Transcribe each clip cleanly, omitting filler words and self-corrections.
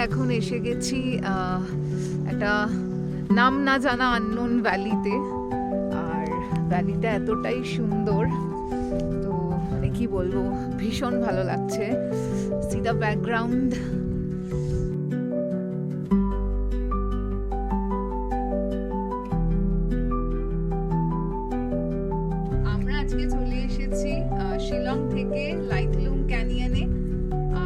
এখন এসে গেছি একটা নাম না জানা আননোন ভ্যালিতে। আর ভ্যালিটা এতটাই সুন্দর, তো মানে কি বলবো, ভীষণ ভালো লাগছে। C the background. আমরা আজকে চলে এসেছি শিলং থেকে লাইটলুম ক্যানিয়নে।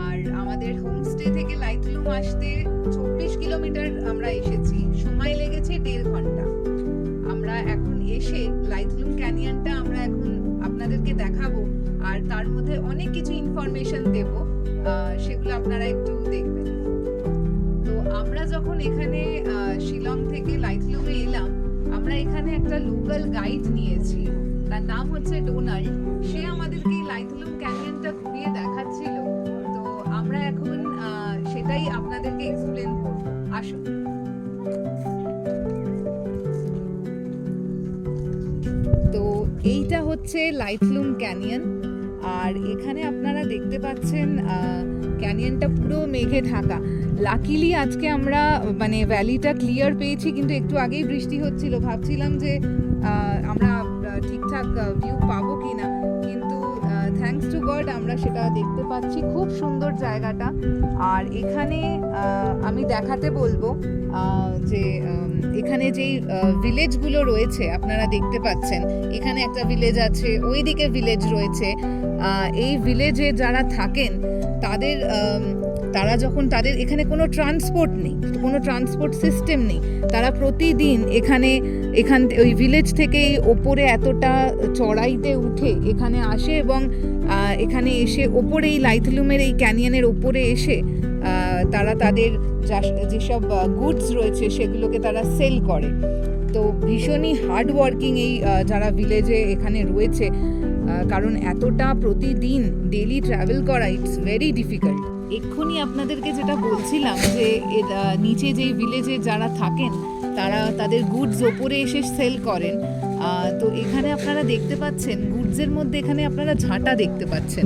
আর আমাদের হোমস্টে থেকে লাইটলুম আসতে 24 কিলোমিটার আমরা এসেছি, সময় লেগেছে 1.5 ঘন্টা। আমরা এখন এসে লাইটলুম ক্যানিয়নটা আমরা এখন আপনাদেরকে দেখাবো, আর তার মধ্যে অনেক কিছু ইনফরমেশন দেব, সেগুলো আপনারা একটু দেখবেন। তো আমরা যখন এখানে শিলং থেকে লাইটলুমে এলাম, আমরা এখানে একটা লোকাল গাইড নিয়েছি, তার নাম হচ্ছে ডোনাল্ড। সে আমাদেরকে লাইটলুম ক্যানিয়নটা ঘুরিয়ে দেখাচ্ছিল, তো আমরা এখন সেটাই আপনাদেরকে এক্সপ্লেন করব। আসুন। তো এইটা হচ্ছে লাইটলুম ক্যানিয়ন, আর এখানে আপনারা দেখতে পাচ্ছেন ক্যানিয়নটা পুরো মেঘে ঢাকা। লাকিলি আজকে আমরা মানে ভ্যালিটা ক্লিয়ার পেয়েছি, কিন্তু একটু আগেই বৃষ্টি হচ্ছিল, ভাবছিলাম যে আমরা ঠিকঠাক ভিউ পাবো কিনা, কিন্তু থ্যাঙ্কস টু গড আমরা সেটা দেখতে পাচ্ছি। খুব সুন্দর জায়গাটা। আর এখানে আমি দেখাতে বলবো যে এখানে যেই ভিলেজগুলো রয়েছে আপনারা দেখতে পাচ্ছেন, এখানে একটা ভিলেজ আছে, ওইদিকে ভিলেজ রয়েছে। এই ভিলেজে যারা থাকেন তারা যখন তাদের এখানে কোনো ট্রান্সপোর্ট নেই, কোনো ট্রান্সপোর্ট সিস্টেম নেই, তারা প্রতিদিন এখান ওই ভিলেজ থেকে ওপরে এতটা চড়াইতে উঠে এখানে আসে, এবং এখানে এসে ওপরে এই লাইটলুমের এই ক্যানিয়নের ওপরে এসে তারা তাদের যেসব গুডস রয়েছে সেগুলোকে তারা সেল করে। তো ভীষণই হার্ড ওয়ার্কিং এই যারা ভিলেজে এখানে রয়েছে, কারণ এতটা প্রতিদিন ডেইলি ট্রাভেল করা ইটস ভেরি ডিফিকাল্ট। এক্ষুনি আপনাদেরকে যেটা বলছিলাম যে নিচে যেই ভিলেজে যারা থাকেন তারা তাদের গুডস ওপরে এসে সেল করেন। তো এখানে আপনারা দেখতে পাচ্ছেন গুডসের মধ্যে এখানে আপনারা ঝাঁটা দেখতে পাচ্ছেন।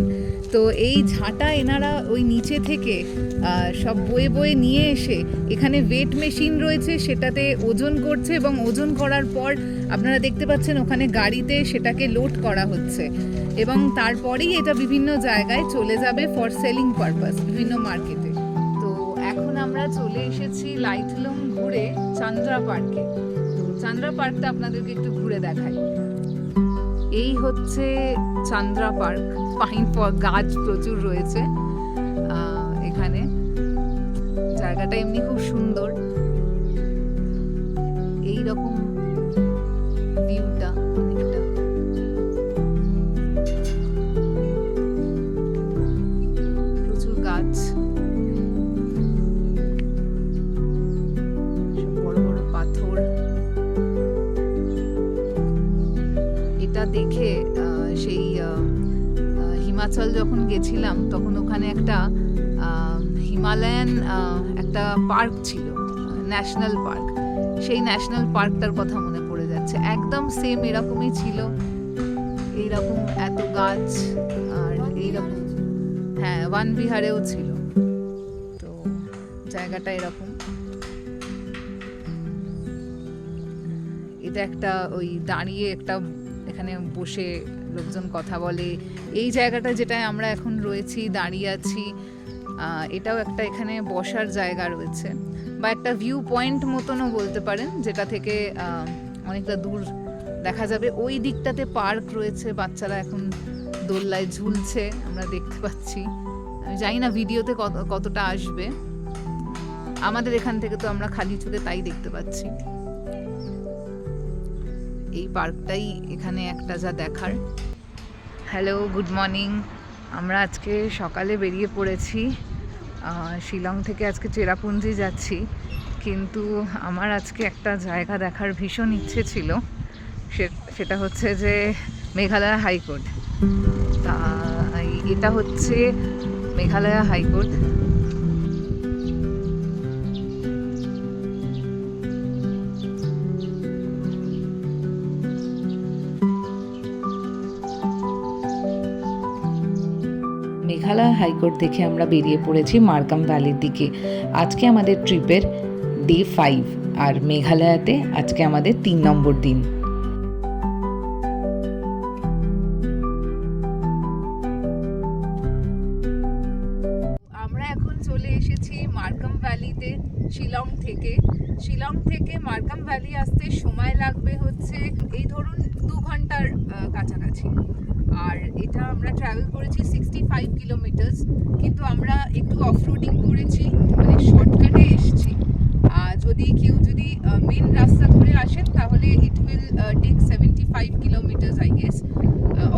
তো এই ঝাঁটা এনারা ওই নিচে থেকে সব বয়ে বয়ে নিয়ে এসে এখানে ওয়েট মেশিন রয়েছে, সেটাতে ওজন করছে, এবং ওজন করার পর আপনারা দেখতে পাচ্ছেন ওখানে গাড়িতে সেটাকে লোড করা হচ্ছে, এবং তারপরেই এটা বিভিন্ন জায়গায় চলে যাবে ফর সেলিং পারপাস, বিভিন্ন মার্কেটে। তো এখন আমরা চলে এসেছি লাইটলুম ঘুরে চান্দ্রা পার্কে। তো চান্দ্রা পার্কটা আপনাদেরকে একটু ঘুরে দেখাই। এই হচ্ছে চান্দ্রা পার্ক। পাইন গাছ প্রচুর রয়েছে এখানে। জায়গাটা এমনি খুব সুন্দর, এইরকম ভিউটা অনেকটা। প্রচুর গাছ, বড় বড় পাথর। এটা দেখে সেই হিমাচল যখন গেছিলাম তখন ওখানে একটা হিমালয়ান একটা পার্ক ছিল, ন্যাশনাল পার্ক। সেই ন্যাশনাল পার্কটার কথা মনে পড়ে যাচ্ছে, একদম সেম এরকমই ছিল, এইরকম এত গাছ, আর এইরকম, হ্যাঁ, বনবিহারেও ছিল। তো জায়গাটা এরকম। এটা একটা ওই দাঁড়িয়ে একটা এখানে বসে লোকজন কথা বলে। এই জায়গাটা যেটায় আমরা এখন রয়েছি, দাঁড়িয়ে আছি, এটাও একটা এখানে বসার জায়গা রয়েছে, বা একটা ভিউ পয়েন্ট মতনও বলতে পারেন, যেটা থেকে অনেকটা দূর দেখা যাবে। ওই দিকটাতে পার্ক রয়েছে, বাচ্চারা এখন দোলনায় ঝুলছে, আমরা দেখতে পাচ্ছি। আমি জানি না ভিডিওতে কতটা আসবে, আমাদের এখান থেকে তো আমরা খালি চোখে তাই দেখতে পাচ্ছি। এই পার্কটাই এখানে একটা যা দেখার। Hello, good morning. আমরা আজকে সকালে বেরিয়ে পড়েছি শিলং থেকে। আজকে চেরাপুঞ্জি যাচ্ছি, কিন্তু আমার আজকে একটা জায়গা দেখার ভীষণ ইচ্ছে ছিল, সেটা হচ্ছে যে মেঘালয় হাইকোর্ট। তা এটা হচ্ছে মেঘালয় হাইকোর্ট। মেঘালয় হাইকোর্ট দেখে আমরা বেরিয়ে পড়েছি মার্কাম ভ্যালির দিকে। আজকে আমাদের ট্রিপের ডে 5 আর মেঘালয়াতে আজকে আমাদের 3 নম্বর দিন। আমরা এখন চলে এসেছি মার্কাম ভ্যালিতে শিলং থেকে মার্কাম ভ্যালি আসতে সময় লাগবে হচ্ছে এই ধরুন 2 ঘন্টার কাছাকাছি। আর এটা আমরা ট্রাভেল করেছি 65 কিলোমিটার্স, কিন্তু আমরা একটু অফরোডিং করেছি, মানে শর্টকাটে এসেছি। যদি মেন রাস্তা ধরে আসেন তাহলে it will take 75 kilometres I guess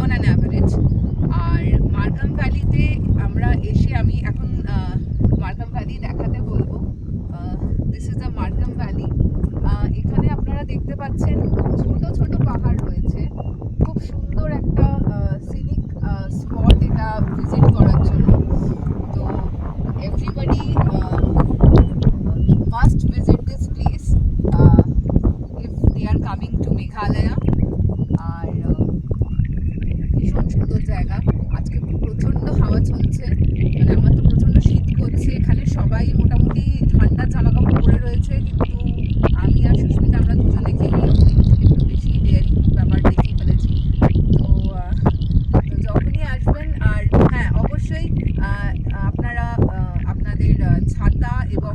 on an average. আর মার্কাম ভ্যালিতে আমরা এসে আমি এখন মার্কাম ভ্যালি দেখাতে বলবো। This is the Markham valley. এখানে আপনারা দেখতে পাচ্ছেন ছোট ছোট পাহাড় রয়েছে, খুব সুন্দর একটা সিনিক স্পট এটা ভিজিট করার জন্য। তো everybody must visit this place if they are coming to Meghalaya. আর ভীষণ সুন্দর জায়গা। আজকে প্রচণ্ড হাওয়া চলছে, মানে আমার তো প্রচণ্ড শীত করছে। এখানে সবাই মোটামুটি ঠান্ডার জামা কাপড় পরে রয়েছে, কিন্তু আমি আর সুস্মিতা আমরা দুজনে কেউ একটু বেশি ডেয়ারিং ব্যাপার দেখিয়ে ফেলেছি। তো যখনই আসবেন, আর হ্যাঁ অবশ্যই আপনারা আপনাদের ছাতা এবং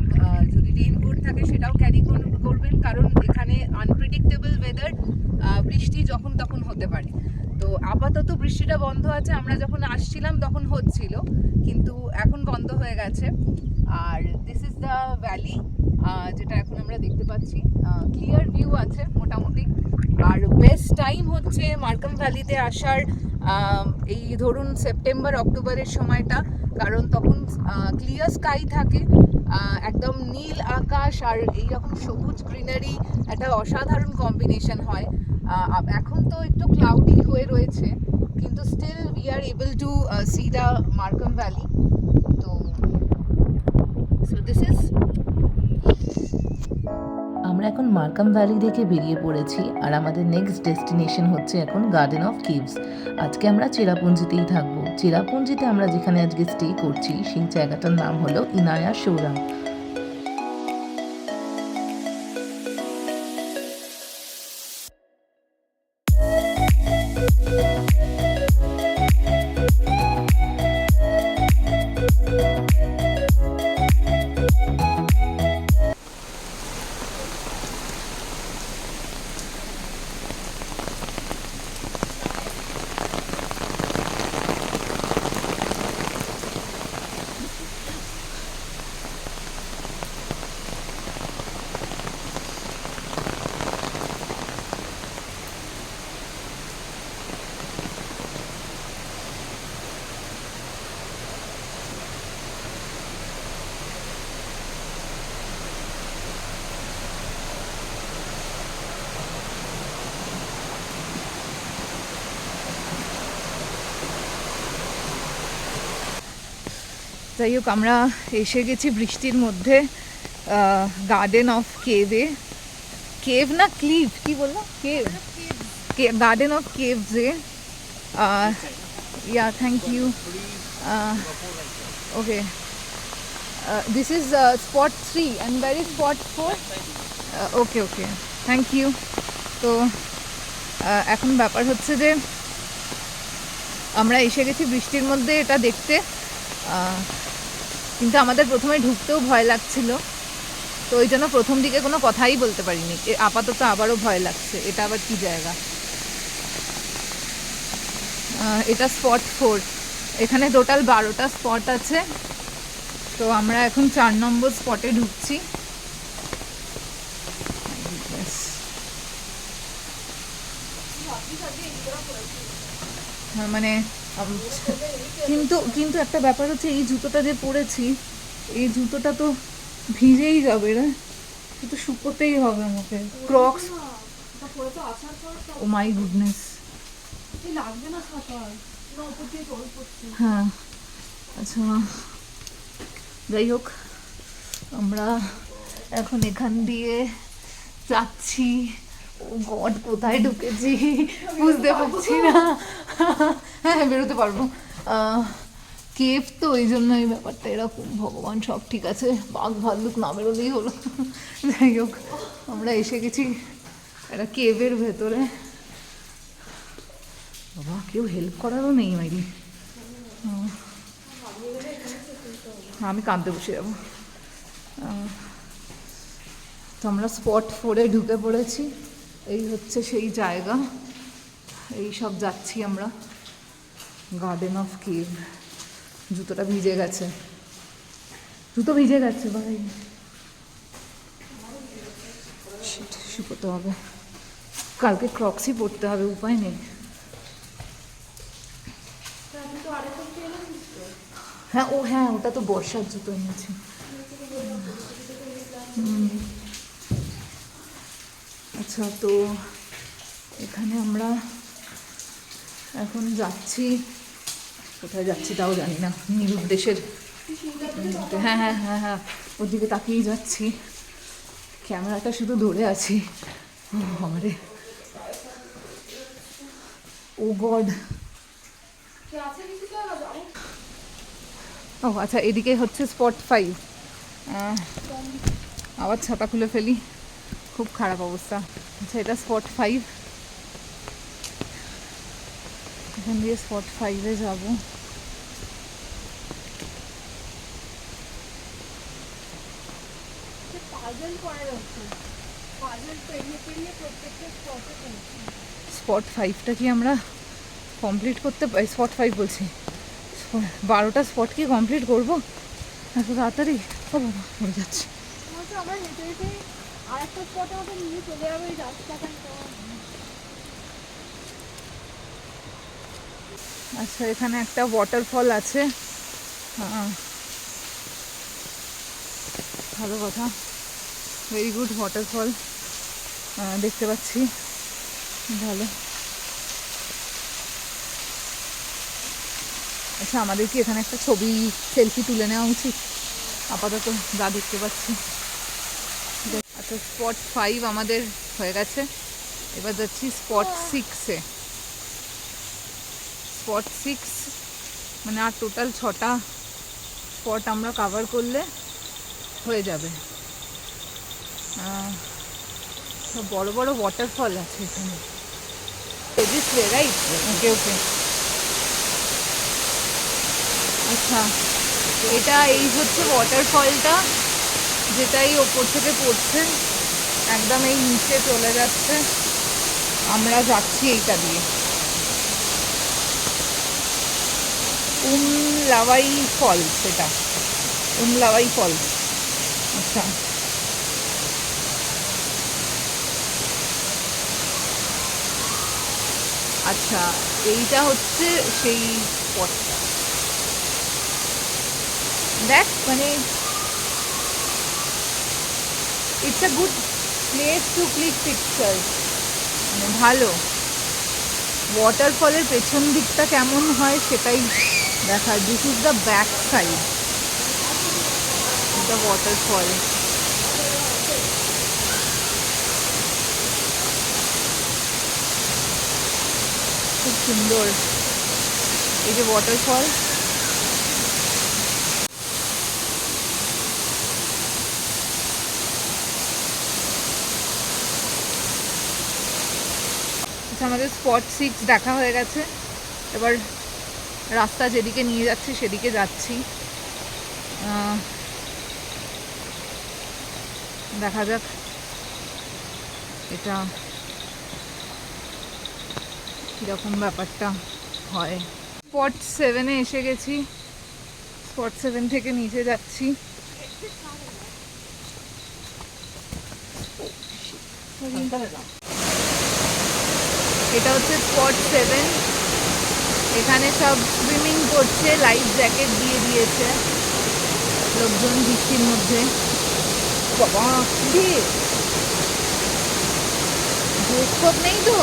যদি রেইনকোট থাকে সেটাও ক্যারি করবেন, কারণ এখানে আনপ্রেডিক্টেবল ওয়েদার, বৃষ্টি যখন তখন হতে পারে। তো আপাতত বৃষ্টিটা বন্ধ আছে, আমরা যখন আসছিলাম তখন হচ্ছিল, কিন্তু এখন বন্ধ হয়ে গেছে। আর দিস ইজ দ্য ভ্যালি, যেটা এখন আমরা দেখতে পাচ্ছি। ক্লিয়ার ভিউ আছে মোটামুটি। আর বেস্ট টাইম হচ্ছে মার্কাম ভ্যালিতে আসার এই ধরুন সেপ্টেম্বর অক্টোবরের সময়টা, কারণ তখন ক্লিয়ার স্কাই থাকে, একদম নীল আকাশ আর এইরকম সবুজ গ্রিনারি, একটা অসাধারণ কম্বিনেশন হয়। এখন তো একটু ক্লাউডি হয়ে রয়েছে, কিন্তু still we are able to see the Markham valley. তো সো দিস ইজ, আমরা এখন মার্কাম ভ্যালি থেকে বেরিয়ে পড়েছি, আর আমাদের নেক্সট ডেস্টিনেশন হচ্ছে এখন গার্ডেন অফ কেভস। আজকে আমরা চেরাপুঞ্জিতেই থাকবো। চেরাপুঞ্জিতে আমরা যেখানে আজকে স্টে করছি সেই জায়গাটার নাম হলো ইনায়া শোরা। যাই হোক, আমরা এসে গেছি বৃষ্টির মধ্যে গার্ডেন অফ কেভে। কেভ না ক্লিভ, কি বললো? কেভ, গার্ডেন অফ কেভসে। Yeah, thank you. Okay, this is spot 3 and where is spot 4? Okay okay, thank you. তো এখন ব্যাপার হচ্ছে যে আমরা এসে গেছি বৃষ্টির মধ্যে এটা দেখতে, কিন্তু আমাদের প্রথমে ঢুকতেও ভয় লাগছিল, তো ওই জন্য প্রথম দিকে কোনো কথাই বলতে পারিনি। আপাতত আবারও ভয় লাগছে। এটা আবার কি জায়গা? এটা স্পট 4। এখানে টোটাল 12টা স্পট আছে, তো আমরা এখন 4 নম্বর স্পটে ঢুকছি। মানে কিন্তু একটা ব্যাপার হচ্ছে, এই জুতোটা যে পরেছি, এই জুতোটা তো ভিজেই যাবে রে, তো শুকোতেই হবে আমাকে। ক্রক্স, ও মাই গুডনেস, হ্যাঁ আচ্ছা। যাই হোক, আমরা এখন এখান দিয়ে যাচ্ছি। ও গড, কোথায় ঢুকেছি বুঝতে পারছি না। হ্যাঁ, বেরোতে পারবো। কেভ তো ওই জন্য এই ব্যাপারটা এরকম, ভগবান সব ঠিক আছে, বাঘ ভাল্লুক না বেরোলেই হলো। যাই হোক, আমরা এসে গেছি একটা কেভের ভেতরে। বাবা, কেউ হেল্প করারও নেই মাইরি। আমি কাঁদতে বসে যাবো। তো আমরা স্পট 4-এ ঢুকে পড়েছি। এই হচ্ছে সেই জায়গা, এই সব যাচ্ছি আমরা গার্ডেন অফ কেভ। জুতোটা ভিজে গেছে, জুতো ভিজে গেছে ভাই, শুকোতে হবে, কালকে ক্রক্সই পরতে হবে, উপায় নেই। হ্যাঁ ও হ্যাঁ, ওটা তো বর্ষার জুতো এনেছি। আচ্ছা, তো এখানে আমরা এখন যাচ্ছি, কোথায় যাচ্ছি তাও জানি না, নিরুদ্দেশের। হ্যাঁ হ্যাঁ হ্যাঁ হ্যাঁ, ওদিকে তাকিয়েই যাচ্ছি, ক্যামেরাটা শুধু ধরে আছি। আমারে ও গড। ও আচ্ছা, এদিকে হচ্ছে স্পট 5। আবার ছাতা খুলে ফেলি, খুব খারাপ অবস্থা। আচ্ছা, এটা স্পট 5, এখান দিয়ে স্পট 5-এ যাবো। স্পট 5টা কি আমরা কমপ্লিট করতে পারি? স্পট 5 বলছি, 12টা স্পট কি কমপ্লিট করবো এত তাড়াতাড়ি? ও বাবা, হয়ে যাচ্ছে। আচ্ছা, এখানে একটা ওয়াটারফল আছে, ভালো কথা, ভেরি গুড ওয়াটারফল দেখতে পাচ্ছি, ভালো। আচ্ছা, আমাদের কি এখানে একটা ছবি সেলফি তুলে নেওয়া উচিত? আপাতত যা দেখতে পাচ্ছি। আচ্ছা, স্পট 5 আমাদের হয়ে গেছে, এবার যাচ্ছি স্পট 6-এ। স্পট 6 মানে আর টোটাল 6টা স্পট আমরা কভার করলে হয়ে যাবে। সব বড় বড় ওয়াটারফল আছে এখানে, রাইট? ওকে ওকে। আচ্ছা, এটা এই হচ্ছে ওয়াটারফলটা, যেটাই ওপর থেকে পড়ছে, একদম এই নিচে চলে যাচ্ছে। আমরা যাচ্ছি এইটা দিয়ে, উমলাওয়াই ফলস, এটা উমলাওয়াই ফলস। আচ্ছা, আচ্ছা, এইটা হচ্ছে সেই স্পটটা। দেখ, মানে it's a good place to click picture, মানে ভালো। ওয়াটারফলের পেছন দিকটা কেমন হয় সেটাই দেখার। This is the back side, the waterfall. খুব সুন্দর এই যে ওয়াটারফল। আমাদের স্পট 6 দেখা হয়ে গেছে, এবার রাস্তা যেদিকে নিয়ে যাচ্ছি সেদিকে যাচ্ছি। দেখা যাক এটা কীরকম ব্যাপারটা হয়। স্পট 7-এ এসে গেছি, স্পট 7 থেকে নিচে যাচ্ছি। এটা হচ্ছে স্পট 7, এখানে সব সুইমিং করছে, লাইফ জ্যাকেট দিয়ে দিয়েছে লোকজন বৃষ্টির মধ্যে। বাবা, ভোগ নেই তো?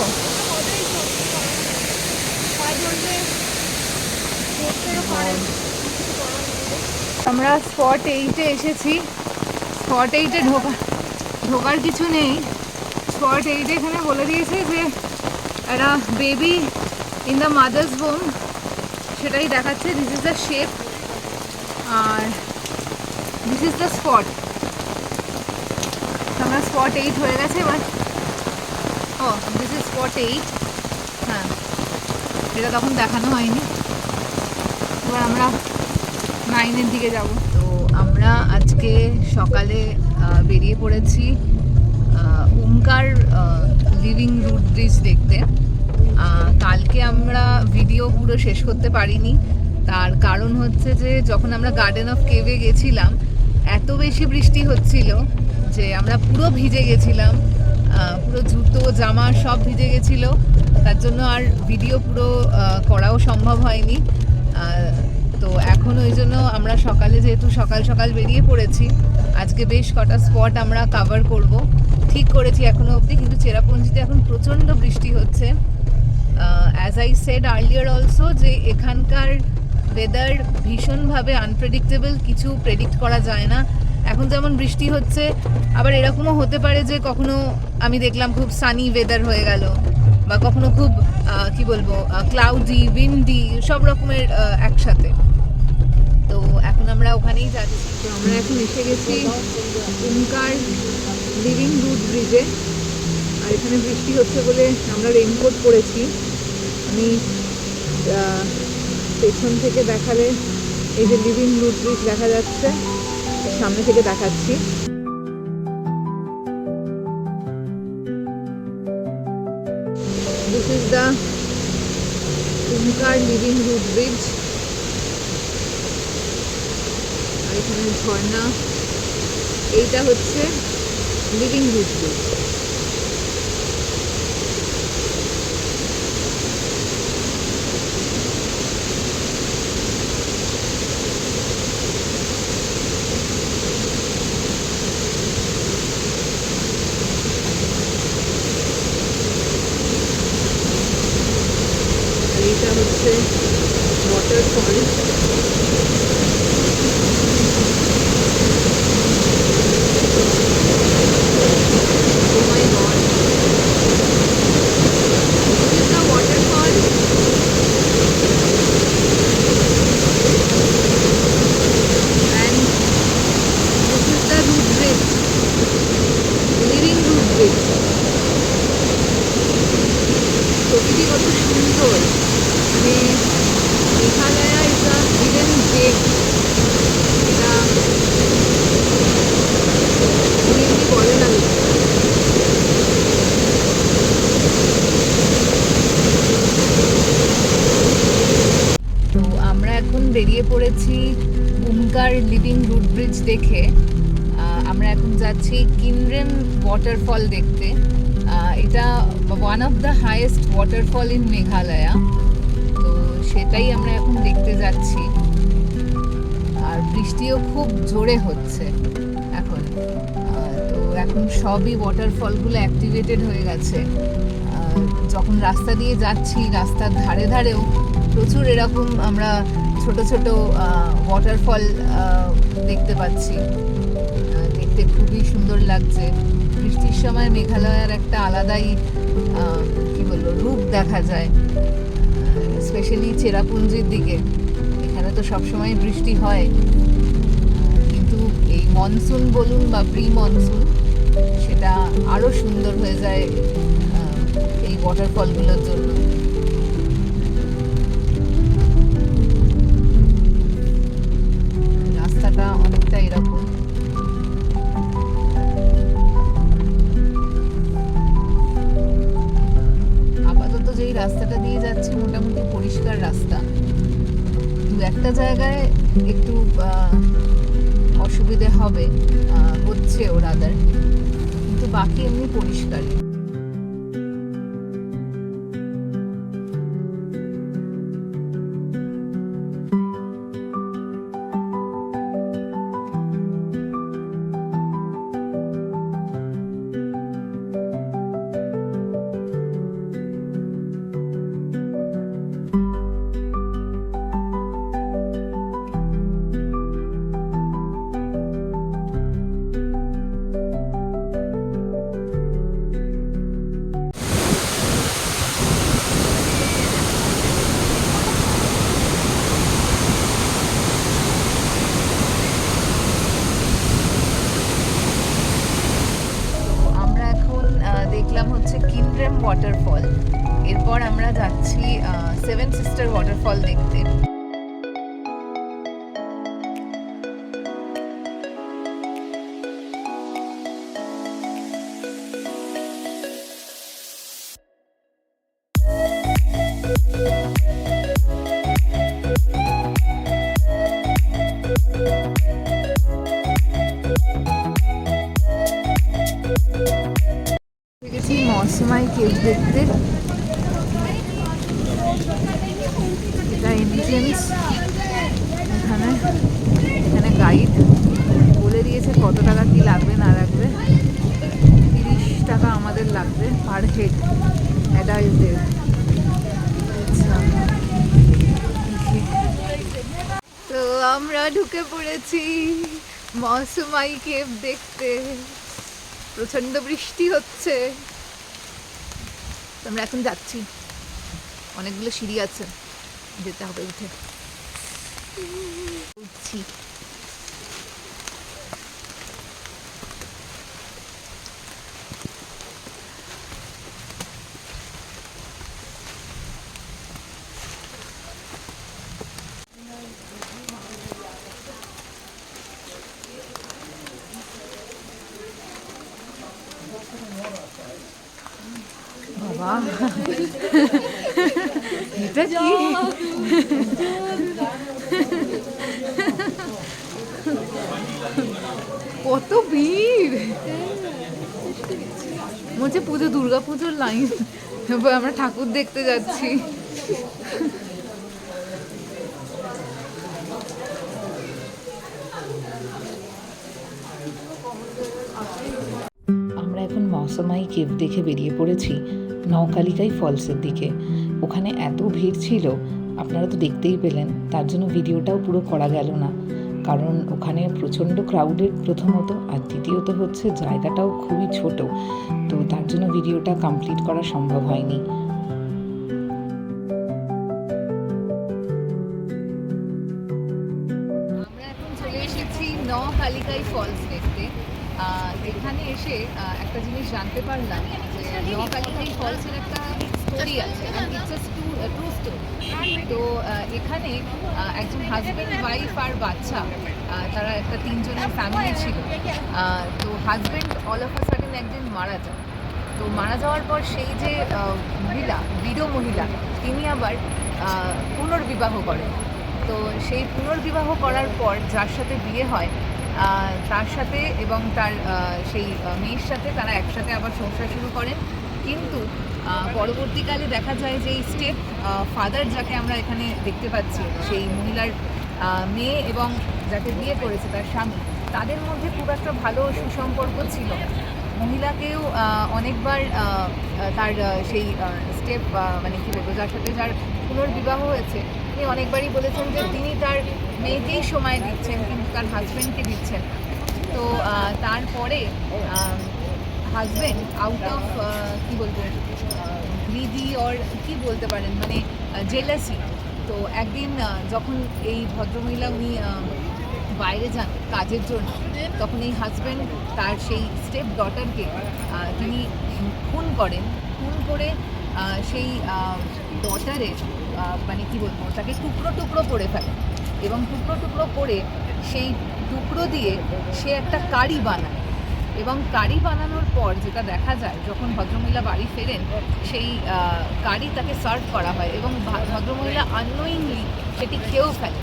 আমরা স্পট 8-এ এসেছি। স্পট 8-এ ঢোকার কিছু নেই। স্পট 8 এখানে বলে দিয়েছে যে একটা baby in the mother's home, সেটাই দেখাচ্ছে। দিস ইজ দ্য শেপ আর দিস ইজ দ্য স্পট। আমরা স্পট 8 হয়ে গেছে এবার। ও দিস ইজ স্পট 8। হ্যাঁ, এটা তখন দেখানো হয়নি। এবার আমরা 9-এর দিকে যাব। তো আমরা আজকে সকালে বেরিয়ে পড়েছি ওমকার লিভিং রুট ব্রিজ দেখতে। কালকে আমরা ভিডিও পুরো শেষ করতে পারিনি, তার কারণ হচ্ছে যে যখন আমরা গার্ডেন অফ কেভে গেছিলাম এত বেশি বৃষ্টি হচ্ছিল যে আমরা পুরো ভিজে গেছিলাম, পুরো জুতো জামা সব ভিজে গেছিলো। তার জন্য আর ভিডিও পুরো করাও সম্ভব হয়নি। তো এখন ওই জন্য আমরা সকালে, যেহেতু সকাল সকাল বেরিয়ে পড়েছি, আজকে বেশ কটা স্পট আমরা কভার করব ঠিক করেছি এখনো অবধি। কিন্তু চেরাপুঞ্জিতে এখন প্রচণ্ড বৃষ্টি হচ্ছে। As I said earlier also, যে এখানকার ওয়েদার ভীষণভাবে আনপ্রেডিক্টেবল, কিছু প্রেডিক্ট করা যায় না। এখন যেমন বৃষ্টি হচ্ছে, আবার এরকমও হতে পারে যে কখনো আমি দেখলাম খুব সানি ওয়েদার হয়ে গেল, বা কখনো খুব কি বলবো ক্লাউডি, উইন্ডি, সব রকমের একসাথে। তো এখন আমরা ওখানেই যাচ্ছি। তো আমরা এখন এসে গেছি ওমকার লিভিং রুট ব্রিজে। আর এখানে বৃষ্টি হচ্ছে বলে আমরা রেইনকোট পরেছি। আমি পেছন থেকে দেখালে এই যে লিভিং রুট ব্রিজ দেখা যাচ্ছে, সামনে থেকে দেখাচ্ছি। This is the Omkar living root bridge. আর এখানে ঝর্ণা, এইটা হচ্ছে লিভিং রুট ব্রিজ। এইটা হচ্ছে waterfall. Oh my God, this is the waterfall. And this is the root bridge, living root bridge. প্রকৃতি কত সুন্দর, মানে Meghalaya is a hidden gem. এটা এমনি বলে না লোকে। তো আমরা এখন বেরিয়ে পড়েছি ওমকার লিভিং রুট ব্রিজ দেখে। আমরা এখন যাচ্ছি কিনরেম ওয়াটারফল দেখতে। এটা one of the highest waterfall in Meghalaya. তো সেটাই আমরা এখন দেখতে যাচ্ছি। আর বৃষ্টিও খুব জোরে হচ্ছে এখন। তো এখন সবই ওয়াটারফলগুলো অ্যাক্টিভেটেড হয়ে গেছে। যখন রাস্তা দিয়ে যাচ্ছি, রাস্তার ধারে ধারেও প্রচুর এরকম আমরা ছোট ছোট ওয়াটারফল দেখতে পাচ্ছি। দেখতে খুবই সুন্দর লাগছে। বৃষ্টির সময় মেঘালয়ের একটা আলাদাই কি বলবো রূপ দেখা যায়, স্পেশালি চেরাপুঞ্জির দিকে। এখানে তো সবসময় বৃষ্টি হয়, কিন্তু এই মনসুন বলুন বা প্রি মনসুন, সেটা আরও সুন্দর হয়ে যায় এই ওয়াটারফলগুলোর জন্য। রাস্তাটা অনেকটা এরকম। আপাতত যেই রাস্তাটা দিয়ে যাচ্ছি মোটামুটি পরিষ্কার রাস্তা। দু একটা জায়গায় একটু অসুবিধে হবে, হচ্ছে ওরাদার, কিন্তু বাকি এমনি পরিষ্কারই। ওয়াটারফল। এরপর আমরা যাচ্ছি সেভেন সিস্টার ওয়াটারফল দেখতে। গেছি মৌসুমাই কেভ দেখতে। এটা এন্ট্রেন্স। এখানে এখানে গাইড বলে দিয়েছে কত টাকা কি লাগবে না লাগবে। 30 টাকা আমাদের লাগবে পার হেড অ্যাডাল্টদের। আচ্ছা, তো আমরা ঢুকে পড়েছি মৌসুমাই কেভ দেখতে। প্রচন্ড বৃষ্টি হচ্ছে, আমরা এখন যাচ্ছি। অনেকগুলো সিঁড়ি আছে, যেতে হবে উঠে। উঠছি। বাবা, এটা কি? কত ভিড়! মনে হচ্ছে পুজো, দুর্গা পুজোর লাইন। আমরা ঠাকুর দেখতে যাচ্ছি। আমরা এখন মৌসুমাই কেভ দেখে বেরিয়ে পড়েছি নওকালিকাই ফলসের দিকে। ওখানে এত ভিড় ছিল, আপনারা তো দেখতেই পেলেন, তার জন্য ভিডিওটাও পুরো করা গেল না। কারণ ওখানে প্রচণ্ড ক্রাউডেড প্রথমত, আর দ্বিতীয়ত হচ্ছে জায়গাটাও খুবই ছোট, তো তার জন্য ভিডিওটা কমপ্লিট করা সম্ভব হয়নি। আমরা এখন চলে এসেছি নওকালিকাই ফলস দেখতে। এখানে এসে একটা জিনিস জানতে পারলাম যে নওকালিকাই ফলসের একটা স্টোরি আছে, ট্রু স্টোরি। তো এখানে একজন হাজব্যান্ড, ওয়াইফ আর বাচ্চা, তারা একটা 3 জনের ফ্যামিলি ছিল। তো husband all of a sudden একদিন মারা যায়। তো মারা যাওয়ার পর সেই যে মহিলা, বিধবা মহিলা, তিনি আবার পুনর্বিবাহ করেন। তো সেই পুনর্বিবাহ করার পর যার সাথে বিয়ে হয়, তার সাথে এবং তার সেই মেয়ের সাথে তারা একসাথে আবার সংসার শুরু করেন। কিন্তু পরবর্তীকালে দেখা যায় যে এই স্টেপ ফাদার, যাকে আমরা এখানে দেখতে পাচ্ছি, সেই মহিলার মেয়ে এবং যাকে বিয়ে করেছে তার স্বামী, তাদের মধ্যে খুব একটা ভালো সুসম্পর্ক ছিল না। মহিলাকেও অনেকবার তার সেই স্টেপ, মানে কী বলবো, যার সাথে যার পুনর্বিবাহ হয়েছে, তিনি অনেকবারই বলেছেন যে তিনি তার মেয়েকেই সময় দিচ্ছেন কিন্তু তার হাজব্যান্ডকে দিচ্ছেন। তো তারপরে হাজব্যান্ড আউট অফ কী বলবো, গ্রিডি অর কী বলতে পারেন, মানে জেলাসি। তো একদিন যখন এই ভদ্রমহিলা উনি বাইরে যান কাজের জন্য, তখন এই হাজব্যান্ড তার সেই স্টেপ ডটারকে তিনি খুন করেন। খুন করে সেই ডটারের মানে কী বলবো, তাকে টুকরো টুকরো করে ফেলেন এবং টুকরো টুকরো করে সেই টুকরো দিয়ে সে একটা কারি বানায়। এবং কারি বানানোর পর যেটা দেখা যায়, যখন ভদ্রমহিলা বাড়ি ফেরেন, সেই কারি তাকে সার্ভ করা হয় এবং ভদ্রমহিলা আননোয়িংলি সেটি খেয়েও ফেলে।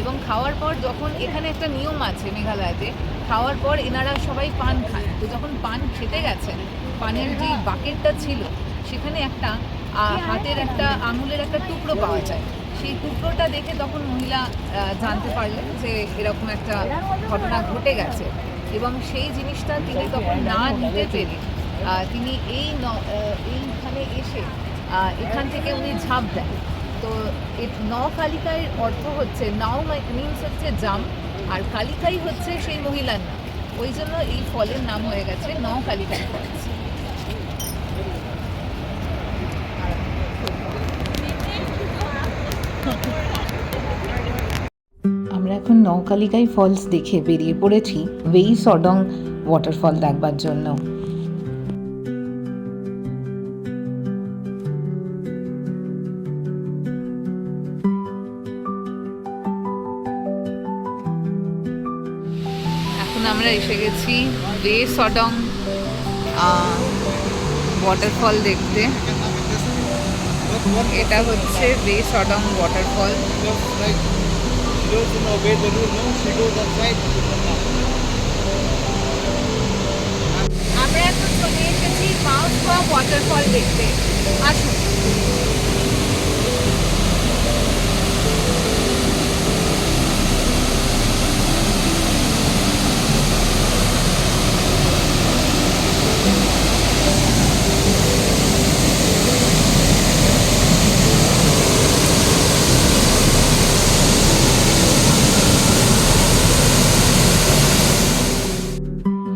এবং খাওয়ার পর, যখন এখানে একটা নিয়ম আছে মেঘালয়তে, খাওয়ার পর এনারা সবাই পান খান। তো যখন পান খেতে গেছেন, পানের যে বাকেটটা ছিল সেখানে একটা হাতের একটা আঙুলের একটা টুকরো পাওয়া যায়। সেই টুকরোটা দেখে তখন মহিলা জানতে পারলেন যে এরকম একটা ঘটনা ঘটে গেছে। এবং সেই জিনিসটা তিনি তখন না নিতে পেরে তিনি এইখানে এসে এখান থেকে উনি ঝাঁপ দেন। তো নওকালিকার অর্থ হচ্ছে, নাও মিনস হচ্ছে জাম, আর কালিকাই হচ্ছে সেই মহিলার নাম। ওই জন্য এই ফলের নাম হয়ে গেছে নওকালিকাই ফলস। আমরা এখন নওকালিকাই ফলস দেখে বেরিয়ে পড়েছি ওয়েই সডং ওয়াটারফল দেখবার জন্য। আমরা এসে গেছি বে সডং ওয়াটারফল দেখতে। এটা হচ্ছে বে সডং ওয়াটারফল। আমরা এখন চলে এসেছি মাউসওয়া ওয়াটারফল দেখতে, আসুন।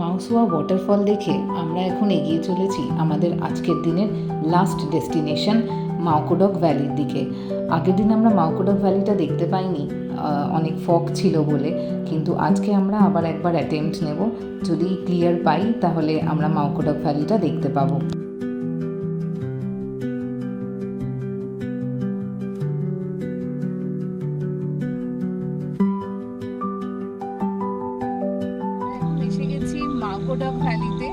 মাউসওয়া ওয়াটারফল দেখে আমরা এখন এগিয়ে চলেছি আমাদের আজকের দিনের লাস্ট ডেস্টিনেশন মাওকোডক ভ্যালির দিকে। আগের দিন আমরা মাওকোডক ভ্যালিটা দেখতে পাইনি, অনেক ফগ ছিল বলে, কিন্তু আজকে আমরা আবার একবার অ্যাটেম্পট নেব। যদি ক্লিয়ার পাই তাহলে আমরা মাওকোডক ভ্যালিটা দেখতে পাবো। এসে গেছি মাওকোডক ভ্যালিতে।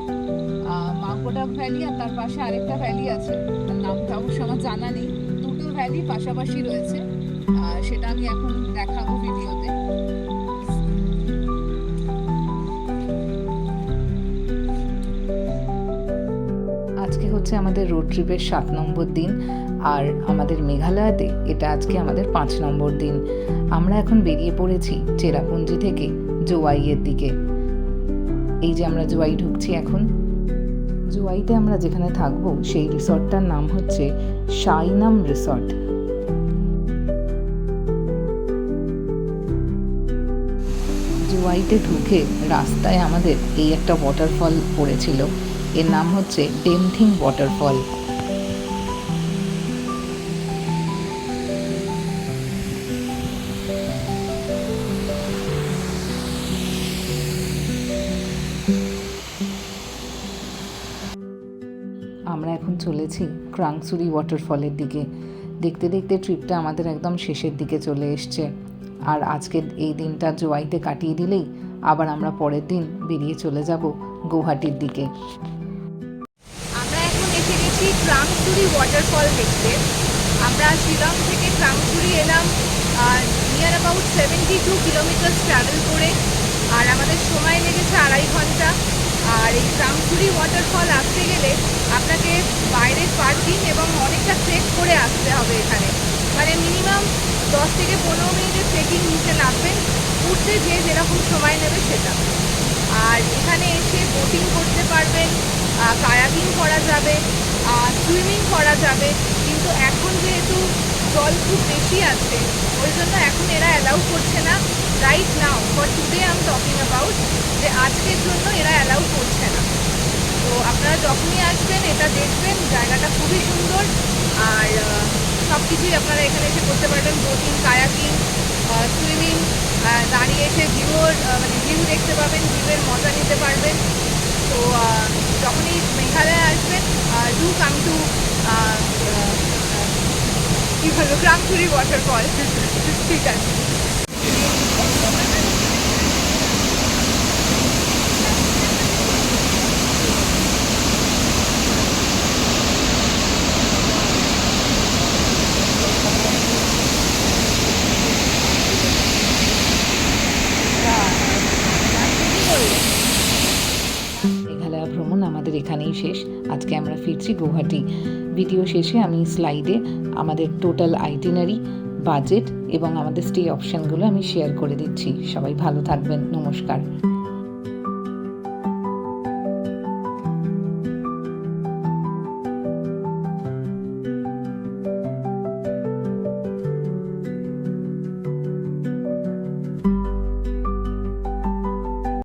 মাওকোডক ভ্যালি আর তার পাশে আরেকটা ভ্যালি আছে, তার নামটা অবশ্য আমার জানা নেই। দুটো ভ্যালি পাশাপাশি রয়েছে, সেটা আমি এখন দেখাবো ভিডিওতে। আজকে হচ্ছে আমাদের রোড ট্রিপের 7 নম্বর দিন, আর আমাদের মেঘালয়াতে এটা আজকে আমাদের 5 নম্বর দিন। আমরা এখন বেরিয়ে পড়েছি চেরাপুঞ্জি থেকে জোয়াইয়ের দিকে। এই যে আমরা জোয়াই ঢুকছি এখন। জোয়াইতে আমরা যেখানে থাকবো সেই রিসর্টটার নাম হচ্ছে শাইনাম রিসর্ট। জোয়াইতে ঢুকে রাস্তায় আমাদের এই একটা ওয়াটারফল পড়েছিল, এর নাম হচ্ছে ডেমথিং ওয়াটারফল। আমরা এখন চলেছি ক্রাংসুরি ওয়াটারফলের দিকে। দেখতে দেখতে ট্রিপটা আমাদের একদম শেষের দিকে চলে এসছে, আর আজকের এই দিনটা জোয়াইতে কাটিয়ে দিলেই আবার আমরা পরের দিন বেরিয়ে চলে যাব গৌহাটির দিকে। আমরা এখন এসে গেছি ক্রাংসুরি ওয়াটারফল দেখতে। আমরা শিলং থেকে ক্রাংসুরি এলাম নিয়ার অ্যাবাউট 72 কিলোমিটার ট্রাভেল করে, আর আমাদের সময় লেগেছে 2.5 ঘন্টা। আর এই ক্রাংসুরি ওয়াটারফল আসতে গেলে আপনাকে বাইরের পার্কিং এবং অনেকটা ট্রেক করে আসতে হবে এখানে, মানে মিনিমাম 10 থেকে 15 মিনিটের ট্রেকিং নিচে নামবেন, উঠতে যে যেরকম সময় নেবে সেটা। আর এখানে এসে বোটিং করতে পারবেন, কায়াকিং করা যাবে, সুইমিং করা যাবে, কিন্তু এখন যেহেতু জল খুব বেশি আছে ওই জন্য এখন এরা অ্যালাউ করছে না। Right now for today I am talking about, যে আজকের জন্য এরা অ্যালাউ করছে না। তো আপনারা যখনই আসবেন এটা দেখবেন, জায়গাটা খুবই সুন্দর, আর সব কিছুই আপনারা এখানে এসে করতে পারবেন, বোটিং, কায়াকিং, সুইমিং, দাঁড়িয়ে এসে ভিউ দেখতে পাবেন, ভিউয়ের মজা নিতে পারবেন। তো যখনই মেঘালয়ে আসবেন ডু কাম টু কী বলবো ক্রাংসুরি ওয়াটারফল। ঠিক আছে। মেঘালয় ভ্রমণ আমাদের এখানেই শেষ। আজকে আমরা ফিরছি গৌহাটি। ভিডিও শেষে আমি স্লাইডে আমাদের টোটাল আইটিনারি, বাজেট এবং আমাদের স্টে অপশানগুলো আমি শেয়ার করে দিচ্ছি। সবাই ভালো থাকবেন, নমস্কার।